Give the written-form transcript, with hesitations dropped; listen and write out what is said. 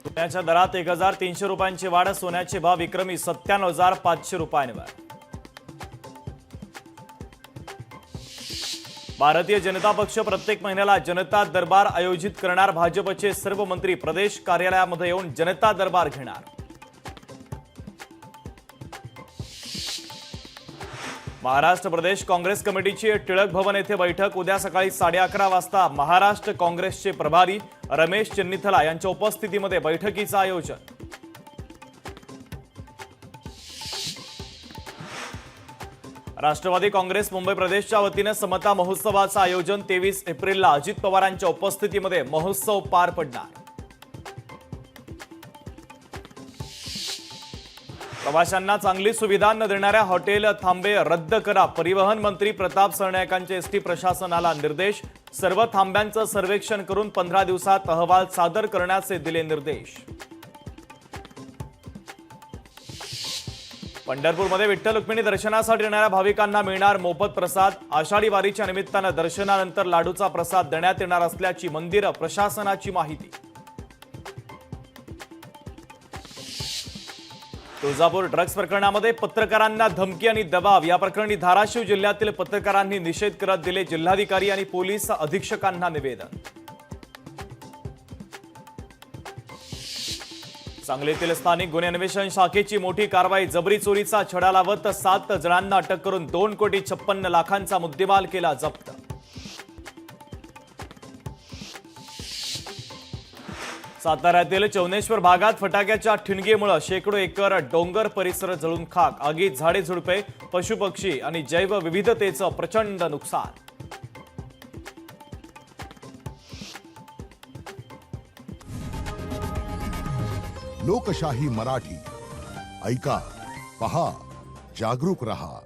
सोन्याच्या दरात 1300 रुपयांची वाढ, सोन्याचे भाव विक्रमी 97,500 रुपयांवर। भारतीय जनता पक्ष प्रत्येक महिन्याला जनता दरबार आयोजित करणार, भाजपचे सर्व मंत्री प्रदेश कार्यालयामध्ये येऊन जनता दरबार घेणार। महाराष्ट्र प्रदेश काँग्रेस कमिटीची टिळक भवन येथे बैठक, उद्या सकाळी 11:30 वाजता महाराष्ट्र काँग्रेसचे प्रभारी रमेश चन्नीथला यांच्या उपस्थितीमध्ये बैठकीचं आयोजन। राष्ट्रवादी काँग्रेस मुंबई प्रदेशच्या वतीने समता महोत्सवाचं आयोजन, 23 एप्रिलला अजित पवारांच्या उपस्थितीमध्ये महोत्सव पार पडणार। प्रवाशांना चांगली सुविधा न देणाऱ्या हॉटेल थांबे रद्द करा, परिवहन मंत्री प्रताप सरनाईकांचे एसटी प्रशासनाला निर्देश, सर्व थांब्यांचं सर्वेक्षण करून 15 दिवसात अहवाल सादर करण्याचे दिले निर्देश। पंढरपूरमध्ये विठ्ठल रुक्मिणी दर्शनासाठी येणाऱ्या भाविकांना मिळणार मोफत प्रसाद, आषाढी वारीच्या निमित्तानं दर्शनानंतर लाडूचा प्रसाद देण्यात येणार असल्याची मंदिर प्रशासनाची माहिती। तुळजापूर ड्रग्ज प्रकरणामध्ये पत्रकारांना धमकी आणि दबाव, या प्रकरणी धाराशिव जिल्ह्यातील पत्रकारांनी निषेध करत दिले जिल्हाधिकारी आणि पोलीस अधीक्षकांना निवेदन। सांगलीतील स्थानिक गुन्हे अन्वेषण शाखेची मोठी कारवाई, जबरी चोरीचा छडा लावत 7 जणांना अटक करून 2,56,00,000चा मुद्देमाल केला जप्त। साताऱ्यातील चौनेश्वर भागात फटाक्याच्या ठिणगीमुळे शेकडो एकर डोंगर परिसर जळून खाक, आगीत झाडे झुडपे, पशुपक्षी आणि जैवविविधतेचं प्रचंड नुकसान। लोकशाही मराठी ऐका, पहा, जागरूक रहा।